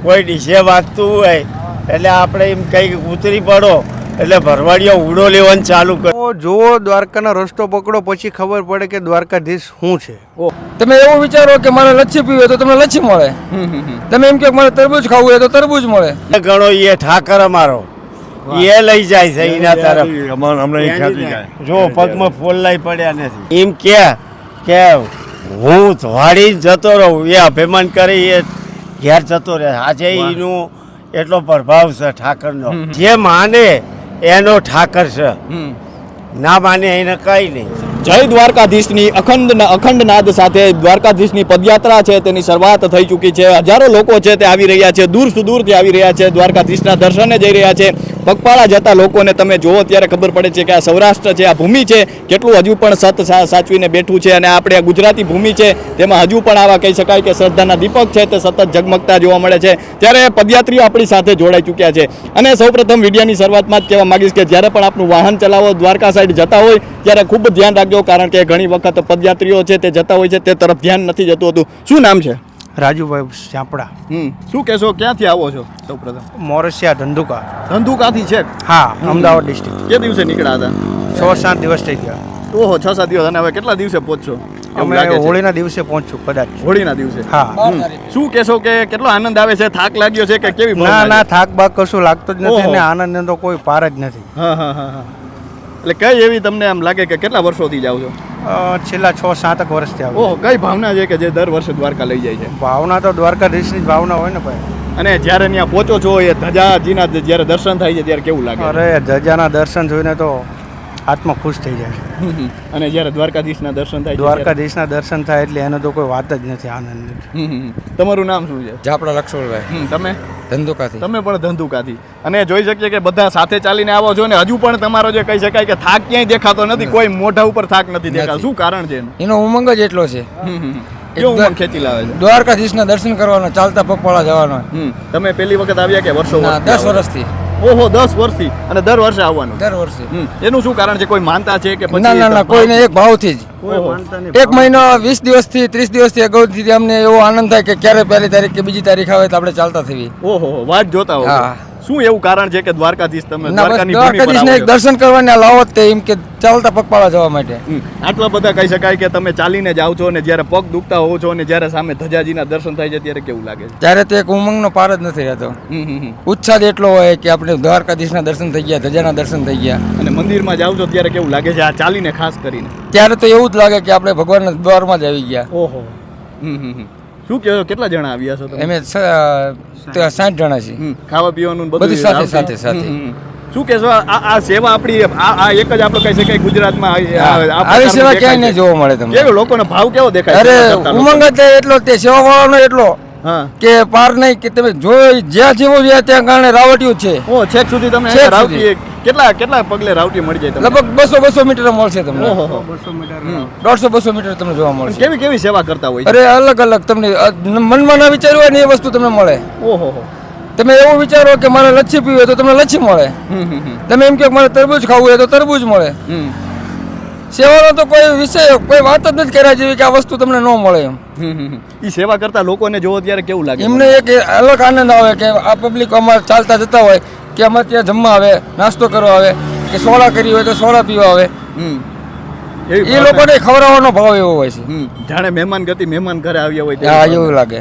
કોઈ ડીશે વાગતું હોય એટલે આપણે એમ કંઈક ઉતરી પડો એટલે ભરવાડીઓ ઉડો લેવાનું ચાલુ કરો. જુઓ દ્વારકાનો રસ્તો પકડો પછી ખબર પડે કે દ્વારકાધીશ શું છે. તમે એવું વિચારો કે મારે લચ્છી પીવી હોય તો તમને લચ્છી મળે, તમે એમ કે મારે તરબૂચ ખાવું હોય તો તરબૂચ મળે. ઘણો એ ઠાકર અમારો એ લઈ જાય છે એના તરફ. જો પગમાં ફોલ્લાઈ પડ્યા નથી એમ કે હું વાળી જતો રહું એ અભિમાન કરી એ ઘેર જતો રહે. આજે એનું એટલો પ્રભાવ છે ઠાકરનો. જે માને એનો ઠાકર છે, ના માને એને કઈ નહીં. જય દ્વારકાધીશની અખંડ નાદ સાથે દ્વારકાધીશની પદયાત્રા છે તેની શરૂઆત થઈ ચૂકી છે. હજારો લોકો છે તે આવી રહ્યા છે, દૂર સુદૂરથી આવી રહ્યા છે, દ્વારકાધીશના દર્શને જઈ રહ્યા છે. પગપાળા જતા લોકોને તમે જુઓ ત્યારે ખબર પડે છે કે આ સૌરાષ્ટ્ર છે, આ ભૂમિ છે કેટલું હજુ પણ સત સાચવીને બેઠું છે. અને આપણે આ ગુજરાતી ભૂમિ છે તેમાં હજુ પણ આવા કહી શકાય કે શ્રદ્ધાના દીપક છે તે સતત ઝગમગતા જોવા મળે છે. ત્યારે પદયાત્રીઓ આપણી સાથે જોડાઈ ચૂક્યા છે. અને સૌપ્રથમ વિડીયોની શરૂઆતમાં જ કહેવા માંગીશ કે જ્યારે પણ આપનું વાહન ચલાવો દ્વારકા સાઈડ જતા હોય ત્યારે ખૂબ ધ્યાન રાખજો, કારણ કે ઘણી વખત પદયાત્રીઓ છે તે જતા હોય છે તે તરફ ધ્યાન નથી જતું હતું. શું નામ છે? રાજુભાઈ ચાપડા. શું કહેશો, ક્યાંથી આવો છો? સૌપ્રથમ મોરસિયા ધંધુકા. ધંધુકાથી છે? હા, અમદાવાદ ડિસ્ટ્રિક્ટ. કે દિવસે નીકળ્યા હતા? 6-7 દિવસ થઈ ગયા. ઓહો, 6-7 દિવસ. અને હવે કેટલા દિવસે પહોંચશો? અમે હોળીના દિવસે પહોંચશું કદાચ. હોળીના દિવસે? હા. શું કહેશો કે કેટલો આનંદ આવે છે? થાક લાગ્યો છે કે કેવી? ના, થાક બાક કશું લાગતો જ નથી ને આનંદ તો કોઈ પાર જ નથી. હા. એટલે કઈ એવી તમને આમ લાગે કે કેટલા વર્ષોથી જાવ છો? છેલ્લા 6-7 વર્ષથી આવું. ઓહો, કઈ ભાવના છે કે જે દર વર્ષે દ્વારકા લઈ જાય છે? ભાવના તો દ્વારકાધીશની જ ભાવના હોય ને ભાઈ. અને જ્યારે ત્યાં પહોંચો છો એ ધજાજીના જ્યારે દર્શન થાય છે ત્યારે કેવું લાગે? અરે ધજાના દર્શન જોઈને તો આત્મા ખુશ થઈ જાય. અને જ્યારે દ્વારકાધીશના દર્શન થાય, દ્વારકાધીશના દર્શન થાય એટલે એનો તો કોઈ વાત જ નથી આનંદ. તમારું નામ શું છે? જાપડા લક્ષ્મણભાઈ. તમે? ધંધુકાથી. તમે પણ ધંધુકાથી. અને જોઈ શકીએ કે બધા સાથે ચાલીને આવો છો ને હજુ પણ તમારો જે કહી શકાય કે થાક ક્યાંય દેખાતો નથી, કોઈ મોઢા ઉપર થાક નથી દેખાતો. શું કારણ છે એનું? એનો ઉમંગ જ એટલો છે. કેવો ઉમંગ ખેંચી લાવે છે? દ્વારકાધીશના દર્શન કરવાના, ચાલતા પગપાળા જવાનો. તમે પહેલી વખત આવ્યા કે વર્ષો? 10 વર્ષથી. ઓહો, 10 વર્ષથી. અને દર વર્ષે આવવાનું? દર વર્ષે. એનું શું કારણ છે? કોઈ માનતા છે કે પછી? ના, કોઈને એક ભાવથી જ. એક મહિનો 20 દિવસથી 30 દિવસથી અગાઉથી અમને એવો આનંદ થાય કે ક્યારે પહેલી તારીખ કે બીજી તારીખ આવે તો આપણે ચાલતા થઈએ. ઓહો, વાત જોતા હો. શું એવું કારણ છે કે દ્વારકાધીશ તમે દ્વારકાધીશને એક દર્શન કરવાને લાવો તે એમ કે ચાલતા પગપાળા જવા માટે? આટલા બધા કહી શકાય કે તમે ચાલીને જાઓ છો અને જ્યારે પગ દુખતા હોવ છો અને જ્યારે સામે ધજાજીના દર્શન થાય છે ત્યારે કેવું લાગે છે? ત્યારે તે એક ઉમંગનો પાર જ નથી રહેતો. ઉત્સાહ એટલો હોય કે આપણે દ્વારકાધીશના દર્શન થઈ ગયા, ધજાના દર્શન થઈ ગયા. અને મંદિરમાં જાઓ છો ત્યારે કેવું લાગે છે આ ચાલીને ખાસ કરીને? ત્યારે તો એવું જ લાગે કે આપણે ભગવાનના દ્વારમાં જ આવી ગયા. ઓહો. શું કહો, કેટલા જણા આવ્યા છો તમે? અમે 60 જણા છીએ. ખાવા પીવાનું બધું સાથે. શું કહેશો, આ સેવા આપણી આ એક જ આપણે કહી શકાય ગુજરાતમાં આવી સેવા ક્યાંય નહીં જોવા મળે તમને. કેવો લોકોનો ભાવ કેવો દેખાય? અરે ઉમંગ જ એટલો તે સેવા વાળાનો એટલો કે પાર નહીં કે તમે જોઈ જ્યાં જેવો જોઈએ ત્યાં કારણે રાવટીયું છે. ઓ, છેક સુધી તમને રાવટી કેટલા પગલે રાવટી મળી જાય તમને? લગભગ 200 મીટર મળશે તમને. 150-200 મીટર તમને જોવા મળશે. કેવી સેવા કરતા હોય? અરે અલગ તમને મનમાં ના વિચાર્યું હોય ને એ વસ્તુ તમને મળે. ઓહો. તમે એવું વિચારો કે મારે લચ્છી પીવી હોય તો તમને લચ્છી મળે, તમે એમ કે મારે તરબૂચ ખાવું હોય તો તરબૂચ મળે. સેવાનો તો કોઈ વિષય કોઈ વાત જ નથી કર્યા જેવી કે આ વસ્તુ તમને ન મળે એમ. એ સેવા કરતા લોકોને જોવો ત્યારે કેવું લાગે? એમને એક અલગ આનંદ આવે કે આ પબ્લિક અમારે ચાલતા જતા હોય કે અમારે ત્યાં જમવા આવે, નાસ્તો કરવા આવે કે સોડા કરી હોય તો સોડા પીવા આવે. એ લોકોને ખવડાવવાનો ભાવ એવો હોય છે, જાણે મહેમાન ગતિ મહેમાન ઘરે આવ્યા હોય. હા, એવું લાગે.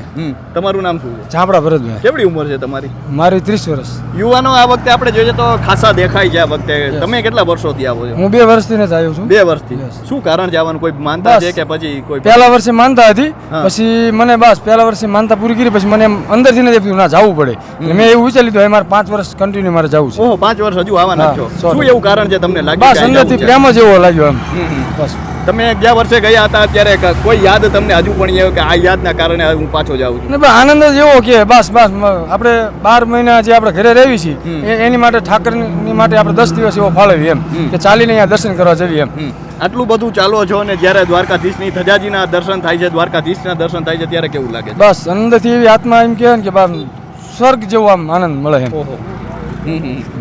તમારું નામ શું છે? ચાપડા ભરતભાઈ. કેવડી ઉંમર છે તમારી? મારી 30 વર્ષ. યુવાનો આ વખતે આપણે જોઈએ તો ખાસા દેખાય છે આ વખતે. તમે કેટલા વર્ષોથી આવો છો? હું 2 વર્ષથી જ આવ્યો છું. 2 વર્ષથી. શું કારણ છે આવવાનું? કોઈ માનતા છે કે પછી કોઈ? પહેલા વર્ષે માનતા હતી, પછી મને બસ પહેલા વર્ષે માનતા પૂરી કરી પછી મને અંદરથી નથી થયું ના જવું પડે. મેં એવું વિચારી લીધું મારે 5 વર્ષ કન્ટિન્યુ મારે જવું છે. ઓહો, 5 વર્ષ હજુ આવવાના છો. શું એવું કારણ છે તમને લાગે? બસ અંદરથી પ્રેમ જ એવો લાગ્યો એમ. બસ. તમે ગયા વર્ષે ગયા હતા ત્યારે કોઈ યાદ તમને હજુ પણ એ કે આ યાદના કારણે હું પાછો જાઉં છું? આનંદ જ એવો કે બસ આપણે 12 મહિના જે આપણે ઘરે રહેવી છીએ એની માટે ઠાકરની માટે આપણે 10 દિવસ એવો ફાળવી એમ કે ચાલીને અહીંયા દર્શન કરવા જઈએ એમ. આટલું બધું ચાલો છો ને જ્યારે દ્વારકાધીશની ધજાજીના દર્શન થાય છે, દ્વારકાધીશના દર્શન થાય છે ત્યારે કેવું લાગે? બસ અંદરથી એવી આત્મા એમ કહે ને કે સ્વર્ગ જેવો આમ આનંદ મળે એમ.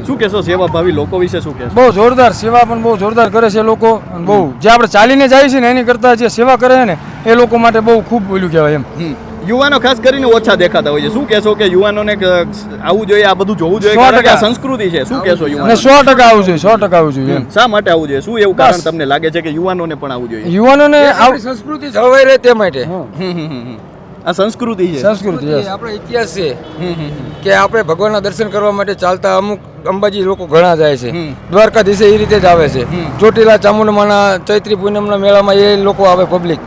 શું કહેશો સેવા ભાવી લોકો વિશે? શું કહેશો? બહુ જોરદાર સેવા પણ બહુ જોરદાર કરે છે લોકો. બહુ જે આપણે ચાલીને જાય છે ને એની કરતા જે સેવા કરે છે ને એ લોકો માટે બહુ ખૂબ બોલ્યું કહેવાય એમ. યુવાનો ખાસ કરીને ઓછા દેખાતા હોય છે. શું કહેશો કે યુવાનોને આવું જોઈએ, આ બધું જોવું જોઈએ? 100% કારણ કે આ સંસ્કૃતિ છે. શું કહેશો અને યુવાનો? 100% આવવું જોઈએ, 100% આવવું જોઈએ એમ. શા માટે આવવું જોઈએ? શું એવું કારણ તમને લાગે છે કે યુવાનોને પણ આવવું જોઈએ? યુવાનોને આપણી સંસ્કૃતિ જળવાઈ રહે તે માટે. આ સંસ્કૃતિ છે. સંસ્કૃતિ yes. આપણો ઇતિહાસ છે કે આપણે ભગવાનના દર્શન કરવા માટે ચાલતા અમુક અંબાજી લોકો ઘણા જાય છે. દ્વારકાધીશે એ રીતે જ આવે છે. ચોટીલા ચામુંડમાના ચૈત્રી પૂનમના મેળામાં એ લોકો આવે પબ્લિક.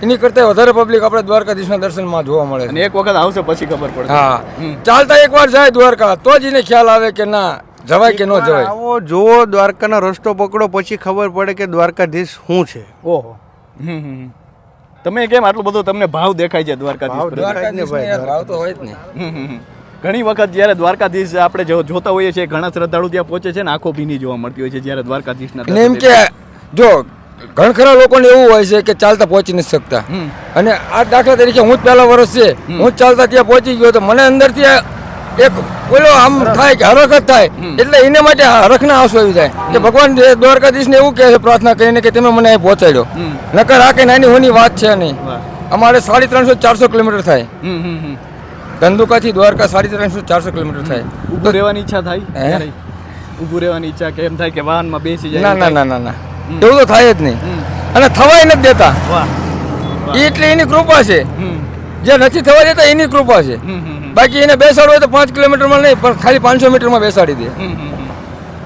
એની કરતા વધારે પબ્લિક આપણે દ્વારકાધીશના દર્શનમાં જોવા મળે છે. અને એક વખત આવશે પછી ખબર પડશે. હા, ચાલતા એકવાર જાય દ્વારકા તો જ એને ખ્યાલ આવે કે ના જવાય કે ન જવાય. આવો જોવો દ્વારકાનો રસ્તો પકડો પછી ખબર પડે કે દ્વારકાધીશ શું છે. ઓહો. તમે કેમ આટલું બધું તમને ભાવ દેખાય છે દ્વારકાધીશ પ્રત્યે? દ્વારકાધીશને યાર ભાવ તો હોય જ ને. ઘણી વખત જ્યારે દ્વારકાધીશ આપણે જોતા હોઈએ છીએ, ઘણા શ્રદ્ધાળુ ત્યાં પહોંચે છે ને આંખો ભીની જોવા મળતી હોય છે જ્યારે દ્વારકાધીશના અને એમ કે જો ઘણા લોકોને એવું હોય છે કે ચાલતા પહોંચી નથી શકતા. અને આ દાખલા તરીકે હું જ પહેલા વર્ષ છે હું જ ચાલતા ત્યાં પહોંચી ગયો તો મને અંદરથી એક બોલો આમ થાય કે હરખ જ થાય. એટલે એને માટે હરખના આંસુ આવી જાય કે ભગવાન દ્વારકાધીશને એવું કહે છે પ્રાર્થના કરીને કે તમે મને અહીં પહોંચાડ્યો. નકર આ કે નાની હોની વાત છે નહીં. અમારે 350-400 કિલોમીટર થાય. ધંધુકાથી દ્વારકા 350-400 કિલોમીટર થાય. ઊભું રહેવાની ઈચ્છા થાય? હે? ક્યારેય? ઊભું રહેવાની ઈચ્છા કેમ થાય કે વાહનમાં બેસી જાય? ના ના ના ના ના એવું તો થાય જ નહીં. અને થવાય નથી દેતા. વાહ. એ એટલે એની કૃપા છે. જે નથી થવા દેતા એની કૃપા છે. બાકી એને બેસાડવું હોય તો 5 કિલોમીટરમાં નહીં પણ ખાલી 500 મીટરમાં બેસાડી દે.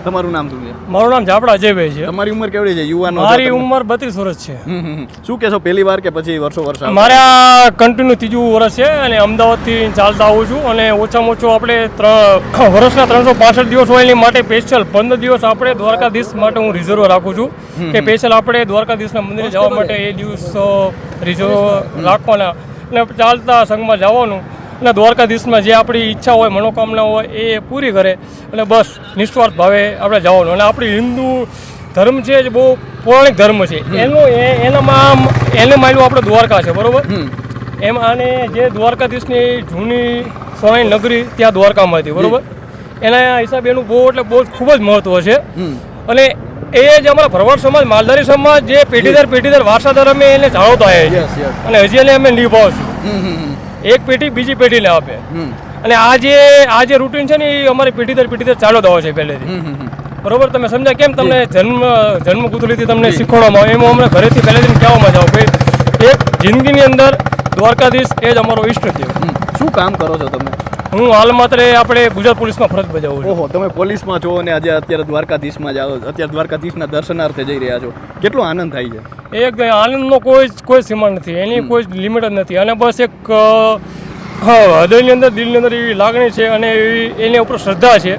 તમારું નામ શું છે? મારું નામ ઝાપડા અજયભાઈ છે. તમારી ઉંમર કેવડી છે? યુવાનો છો મારી તમે? ઉંમર 32 વર્ષ છે. શું કહેશો, પહેલી વાર કે પછી વર્ષો વર્ષ આવો? મારે આ કન્ટિન્યુ ત્રીજું વર્ષ છે અને અમદાવાદથી ચાલતા આવું છું અને ઓછામાં ઓછું આપણે વર્ષના 365 દિવસ હોય એની માટે સ્પેશિયલ 15 દિવસ આપણે દ્વારકાધીશ માટે હું રિઝર્વ રાખું છું કે સ્પેશિયલ આપણે દ્વારકાધીશના મંદિરે જવા માટે એ દિવસ રિઝર્વ રાખવાના અને ચાલતા સંઘમાં જવાનું અને દ્વારકાધીશમાં જે આપણી ઈચ્છા હોય મનોકામના હોય એ પૂરી કરે અને બસ નિસ્વાર્થ ભાવે આપણે જવાનું. અને આપણી હિન્દુ ધર્મ છે જે બહુ પૌરાણિક ધર્મ છે એનામાં એને માન્યું આપણે દ્વારકા છે બરોબર. એમ અને જે દ્વારકાધીશની જૂની સોનાની નગરી ત્યાં દ્વારકામાં હતી બરોબર. એના હિસાબે એનું બહુ એટલે બહુ ખૂબ જ મહત્વ છે. અને એ જ અમારા ભરવાડ સમાજ માલધારી સમાજ જે પેઢી દર વારસાદાર અમે એને જાળવતા આવ્યા છીએ અને હજી એને અમે નિભાવશું. એક પેઢી બીજી પેઢીને આપે અને આ જે રૂટીન છે ને એ અમારી પેઢી દર ચાલુ જ આવે છે પહેલેથી બરોબર. તમે સમજ્યા કેમ તમને જન્મ કુદરતી તમને શીખવાડવામાં આવે એમાં અમને ઘરેથી પહેલેથી કહેવામાં જાવ કે એક જિંદગીની અંદર દ્વારકાધીશ એ જ અમારો ઈષ્ટદેવ. શું કામ કરો છો તમે? હું હાલ માત્ર આપણે ગુજરાત પોલીસમાં ફરજ બજાવું છું. ઓહો, તમે પોલીસમાં છો અને આજે અત્યારે દ્વારકાધીશમાં જાઓ, અત્યારે દ્વારકાધીશના દર્શનાર્થે જઈ રહ્યા છો, કેટલો આનંદ થાય છે? એક આનંદનો કોઈ સીમા નથી, એની કોઈ લિમિટ જ નથી. અને બસ એક હૃદયની અંદર દિલની અંદર એવી લાગણી છે અને એની ઉપર શ્રદ્ધા છે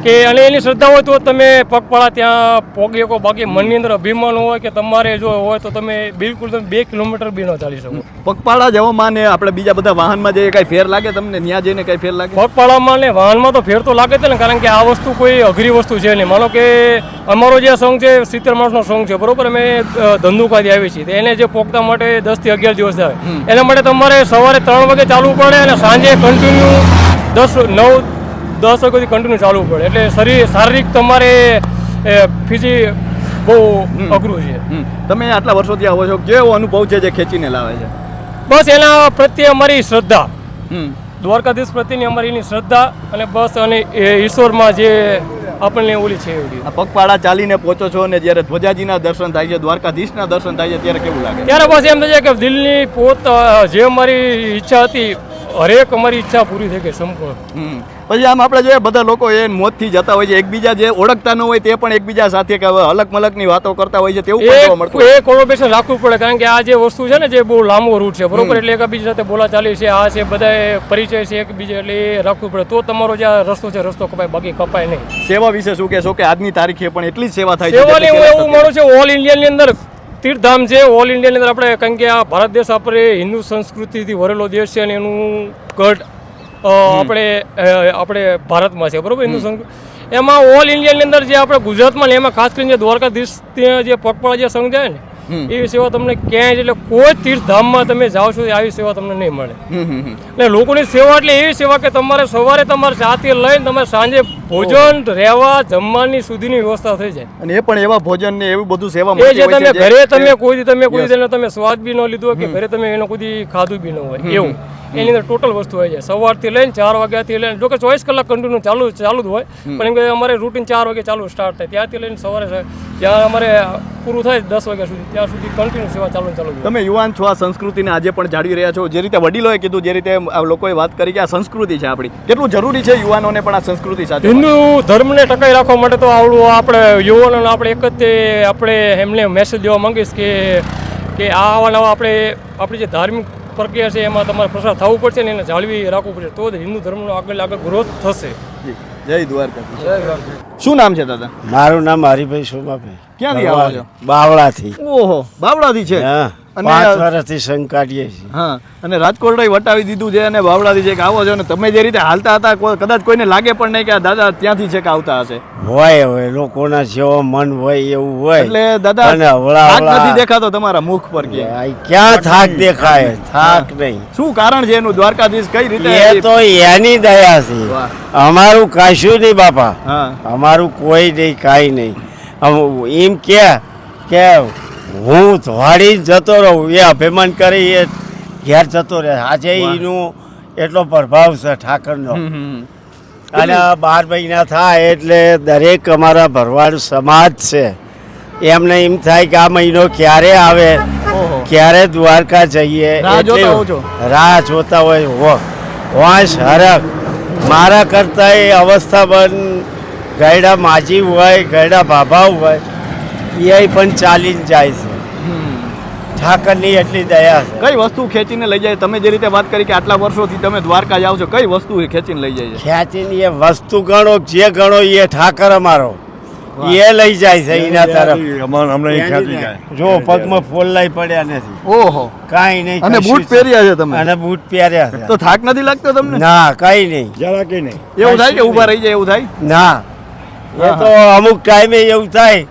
કે અને એની શ્રદ્ધા હોય તો તમે પગપાળા ત્યાં પોગી શકો. બાકી મનની અંદર અભિમાન હોય કે તમારે જો હોય તો તમે બિલકુલ તમે 2 કિલોમીટર બી ન ચાલી શકો. પગપાળા જવામાં ને આપણે બીજા બધા વાહનમાં જઈએ કઈ ફેર લાગે તમને? ત્યાં જઈને કઈ ફેર લાગે? પગપાળામાં ને વાહનમાં તો ફેર તો લાગે છે ને, કારણ કે આ વસ્તુ કોઈ અઘરી વસ્તુ છે નહીં. માનો કે અમારો જે સંઘ છે 70 માણસનો સંઘ છે બરોબર. અમે ધંધુકાથી આવીએ છીએ એને જે પોગતા માટે 10 થી 11 દિવસ થાય એના માટે તમારે સવારે 3 વાગે ચાલવું પડે અને સાંજે કન્ટિન્યુ 10 વાગ્યાથી કન્ટિન્યુ ચાલવું પડે. એટલે શારીરિક તમારે ફિઝી બહુ અઘરું છે. તમે આટલા વર્ષોથી આવો છો, કેવો અનુભવ છે જે ખેંચીને લાવે છે? બસ એના પ્રત્યે અમારી શ્રદ્ધા, દ્વારકાધીશ પ્રત્યેની અમારી એની શ્રદ્ધા અને બસ અને ઈશ્વરમાં જે આપણને ઓલી છે એવડી. આ પગપાળા ચાલીને પહોંચો છો અને જ્યારે ધ્વજાજીના દર્શન થાય છે, દ્વારકાધીશના દર્શન થાય છે ત્યારે કેવું લાગે? ત્યારે બસ એમ થાય છે કે દિલની જે અમારી ઈચ્છા હતી હરેક અમારી ઈચ્છા પૂરી થઈ ગઈ સંપૂર્ણ. પછી આમ આપણે જોઈએ બધા લોકો એ મોતથી જતા હોય છે, એકબીજા જે ઓળખતા ન હોય તે પણ એકબીજા સાથે કે અલગ મલકની વાતો કરતા હોય છે, તેવું પણ જોવા મળતું. એ કોર્પોરેશન રાખવું પડે કારણ કે આ જે વસ્તુ છે ને જે બહુ લાંબો રૂટ છે બરોબર. એટલે એકબીજા સાથે બોલાચાલી છે, આ છે બધા પરિચય છે એકબીજા, એટલે એ રાખવું પડે તો તમારો જે રસ્તો છે રસ્તો કપાય, બાકી કપાય નહીં. સેવા વિશે શું કહેશો કે આજની તારીખે પણ એટલી જ સેવા થાય છે? સેવાની હું એવું માનું છું ઓલ ઇન્ડિયાની અંદર તીર્થધામ છે. ઓલ ઇન્ડિયાની અંદર આપણે કારણ કે આ ભારત દેશ આપણે હિન્દુ સંસ્કૃતિથી ભરેલો દેશ છે અને એનું ગઢ આપણે ભારતમાં છે બરોબર. હિન્દુ સંસ્કૃતિ એમાં ઓલ ઇન્ડિયાની અંદર જે આપણે ગુજરાતમાં ને એમાં ખાસ કરીને દ્વારકાધીશ જે પગપાળા જે સંઘ જાય ને એવી સેવા તમને ક્યાંય એટલે કોઈ તીર્થધામમાં તમે જાઓ છો આવી સેવા તમને નહીં મળે. એટલે લોકોની સેવા એટલે એવી સેવા કે તમારે સવારે તમારે ચાથી લઈને તમારે સાંજે ભોજન રહેવા જમવાની સુધીની વ્યવસ્થા થઈ જાય. અને એ પણ એવા ભોજન ને એવું બધું સેવા એ મળતી જે હોય તમે છે ઘરે તમે કોઈ દી તમે સ્વાદ બી ન લીધો કે ઘરે તમે એનો કોઈ દી ખાધું બી ન હોય એવું એની અંદર ટોટલ વસ્તુ આવી જાય. સવારથી લઈને 4 વાગ્યાથી લઈને જોકે 24 કલાક કન્ટિન્યુ ચાલુ જ હોય પણ એમ કે અમારે રૂટીન 4 વાગે ચાલુ સ્ટાર્ટ થાય ત્યાંથી લઈને સવારે જ્યાં અમારે પૂરું થાય 10 વાગ્યા સુધી ત્યાં સુધી કન્ટિન્યુ સેવા ચાલુ હોય. તમે યુવાન છો, આ સંસ્કૃતિને આજે પણ જાળવી રહ્યા છો. જે રીતે વડીલોએ કીધું, જે રીતે આ લોકોએ વાત કરી કે આ સંસ્કૃતિ છે આપણી, કેટલું જરૂરી છે યુવાનોને પણ આ સંસ્કૃતિ સાથે હિન્દુ ધર્મને ટકાઈ રાખવા માટે તો આવડું આપણે યુવાનોને આપણે એક જ આપણે એમને મેસેજ દેવા માંગીશ કે આવા નવા આપણી જે ધાર્મિક પ્રક્રિયા છે એમાં તમારે પ્રસાર થવું પડશે ને એને જાળવી રાખવું પડશે તો જ હિન્દુ ધર્મનો આગળ ગ્રોથ થશે. જય દ્વારકા. શું નામ છે દાદા? મારું નામ હરિભાઈ સોમાભાઈ. ક્યાંથી આવો છો? બાવળાથી. ઓહો, બાવળાથી છે. હા, અને 5 વર્ષથી સંઘ કાઢીએ છીએ. હા, અને રાજકોટ વટાવી દીધું છે અને બાવળાથી છે કે આવો છો. અને તમે જે રીતે હાલતા હતા કદાચ કોઈને લાગે પણ નહીં કે આ દાદા ત્યાંથી છે કે આવતા હશે. હોય લોકોના જેવો મન હોય એવું હોય. એટલે દાદા અને હવળા થાક હવળા નથી દેખાતો તમારા મુખ પર કે ક્યાં થાક દેખાય? થાક નહીં. શું કારણ છે એનું? દ્વારકાધીશ કઈ રીતે? એ તો એની દયા છે. વાહ. અમારું કશું નહીં બાપા, હા, અમારું કોઈ નહીં, કાંઈ નહીં. એમ કે હું ધોવાડી જતો રહું એ અભિમાન કરી એ ઘેર જતો રહે. આજે એનું એટલો પ્રભાવ છે ઠાકરનો. અને 12 મહિના થાય એટલે દરેક અમારા ભરવાડ સમાજ છે એમને એમ થાય કે આ મહિનો ક્યારે આવે, ક્યારે દ્વારકા જઈએ. રાહ જોતા એટલે હો છો? રાહ જોતા હોય. વાંસ હરક મારા કરતા એ અવસ્થા બંધ ગયડા માજી હોય, ગયડા બાબા હોય એ પણ ચાલીને જાય છે. ઠાકરની એટલી દયા છે. કઈ વસ્તુ ખેંચીને લઈ જાય? તમે જે રીતે વાત કરી કે આટલા વર્ષોથી તમે દ્વારકા જાઓ છો, કઈ વસ્તુ ખેંચીને લઈ જાય છે? ખેંચીને એ વસ્તુ ગણો જે ગણો એ ઠાકર અમારો એ લઈ જાય છે એના તરફ. જો પગમાં ફોલ્લાઈ પડ્યા નથી. ઓહો, કાંઈ નહીં. અને બૂટ પહેર્યા છે તમે? અને બૂટ પહેર્યા છે. તો થાક નથી લાગતો તમને? ના, કઈ નહીં. એવું થાય કે ઊભા રહી જાય એવું થાય? ના, એ તો અમુક ટાઈમે એવું થાય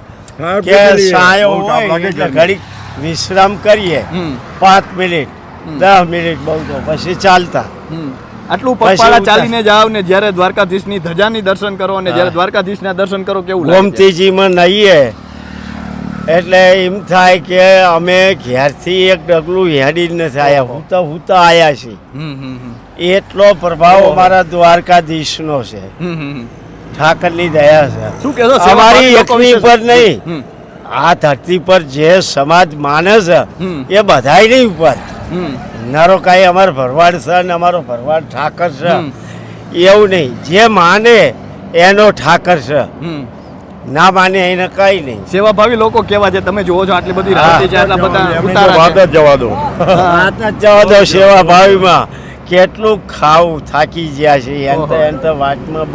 કે સાયો હોય એટલે ઘડીક વિશ્રામ કરીએ 5 મિનિટ 10 મિનિટ બહુ તો પછી ચાલતા. આટલું પગપાળા ચાલીને જાવ ને જ્યારે દ્વારકાધીશની ધજાની દર્શન કરો અને જ્યારે દ્વારકાધીશના દર્શન કરો કેવું લાગે? ગોમતીજીમાં નહીએ એટલે એમ થાય કે અમે ઘેરથી એક ડગલું હેડીને નથી આવ્યા, હુતા આવ્યા છીએ. એટલો પ્રભાવ અમારા દ્વારકાધીશનો છે. ઠાકરની દયા છે. શું કહેશો? અમારી એકની પર નહીં, આ ધરતી પર જે સમાજ માને છે એ બધાય નહીં ઉપર. નારો કાંઈ અમારો ભરવાડ છે ને અમારો ભરવાડ ઠાકર છે એવું નહીં. જે માને એનો ઠાકર છે, ના માને એને કઈ નહીં. સેવાભાવી લોકો કેવા છે તમે જુઓ છો? આટલી બધી રાહતી છે, આટલા બધા ઉતારા છે. વાત જ જવા દો. સેવા ભાવીમાં કેટલું ખાવું થાકી ગયા છે. એમ તો વાતમાં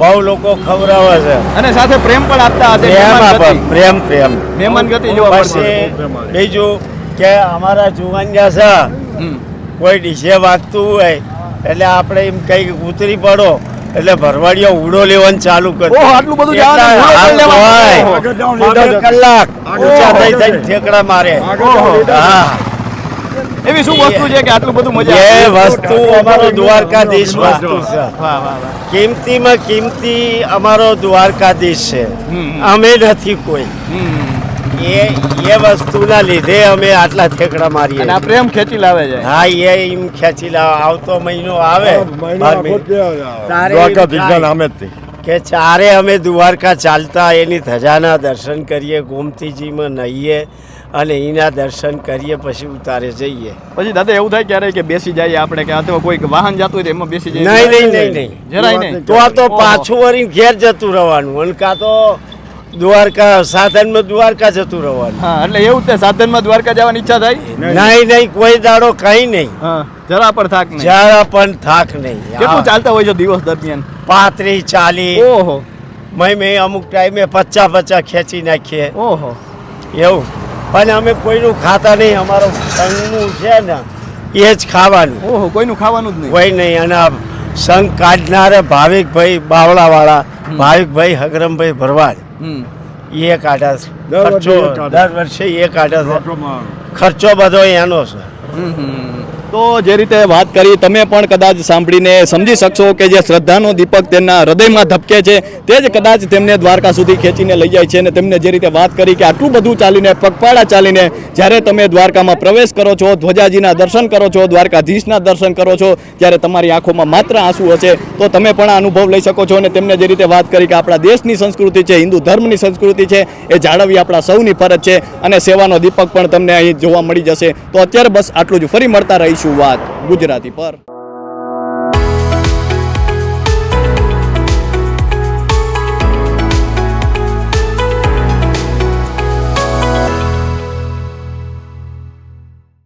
બહુ લોકો ખવડાવે છે અને સાથે પ્રેમ પણ આપતા હશે. પ્રેમ મહેમાન ગતિ જોવા મળશે. બીજું કે અમારા જુવાનિયા છે કોઈ ડીશે વાગતું હોય એટલે આપણે એમ કઈ ઉતરી પડો એટલે ભરવાડીઓ ઉડો લેવાનું ચાલુ કરે. ઓહો, આટલું બધું જવાનું? કલાક ઊંચા થઈ થઈને ઠેકડા મારે. હા, એવી શું વસ્તુ છે કે આટલું બધું મજા એ આવે? વસ્તુ અમારો દ્વારકાધીશ વસ્તુ છે. કિંમતીમાં કિંમતી અમારો દ્વારકાધીશ છે. અમે નથી કોઈ. એ વસ્તુના લીધે અમે આટલા ઠેકડા મારીએ. અને આ પ્રેમ ખેંચી લાવે છે. હા, એ એમ ખેંચી લાવે. આવતો મહિનો આવે કે ચારે અમે દ્વારકા ચાલતા એની ધજાના દર્શન કરીએ, ગોમતીજીમાં નહીએ અને એના દર્શન કરીએ પછી ઉતારે જઈએ. પછી દાદા એવું થાય ક્યારે કે બેસી જાય આપણે કે અથવા કોઈ વાહન જતું હોય તો એમાં બેસી જાય? નહીં. જરાય નહીં. તો આ તો પાછું વળી ઘેર જતું રહેવાનું અને કાં તો દ્વારકા સાધનમાં દ્વારકા જતું રહેવાનું. હા, એટલે એવું જ સાધનમાં દ્વારકા જવાની ઈચ્છા થાય? નહીં, કોઈ દાડો કઈ નહીં. હા, જરા પણ થાક નહીં. જરા પણ થાક નહીં. કેટલું ચાલતા હોય છે દિવસ દરમિયાન? 35 40. ઓહો, મેં અમુક ટાઈમે 50 ખેંચી નાખીએ ઓહો. એવું. પણ અમે કોઈનું ખાતા નહીં. અમારો સંઘનું છે ને એ જ ખાવાનું. ઓહો, કોઈનું ખાવાનું જ નહીં? કોઈ નહીં. અને આ સંઘ કાઢનારે ભાવિકભાઈ બાવળાવાળા ભાવિકભાઈ હગરમભાઈ ભરવાડ એ કાઢે છે ખર્ચો દર વર્ષે એ કાઢે છે ખર્ચો બધો એનો છે. તો જે રીતે વાત કરી તમે પણ કદાચ સાંભળીને સમજી શકશો કે જે શ્રદ્ધાનો દીપક તેમના હૃદયમાં ધબકે છે તે જ કદાચ તેમને દ્વારકા સુધી ખેંચીને લઈ જાય છે. અને તેમને જે રીતે વાત કરી કે આટલું બધું ચાલીને પગપાળા ચાલીને જ્યારે તમે દ્વારકામાં પ્રવેશ કરો છો, ધ્વજાજીના દર્શન કરો છો, દ્વારકાધીશના દર્શન કરો છો, ત્યારે તમારી આંખોમાં માત્ર આંસુ હશે. તો તમે પણ આ અનુભવ લઈ શકો છો. અને તેમને જે રીતે વાત કરી કે આપણા દેશની સંસ્કૃતિ છે, હિન્દુ ધર્મની સંસ્કૃતિ છે, એ જાળવવી આપણા સૌની ફરજ છે. અને સેવાનો દીપક પણ તમને અહીં જોવા મળી જશે. તો અત્યારે બસ આટલું જ. ફરી મળતા રહીશું વાત ગુજરાતી પર.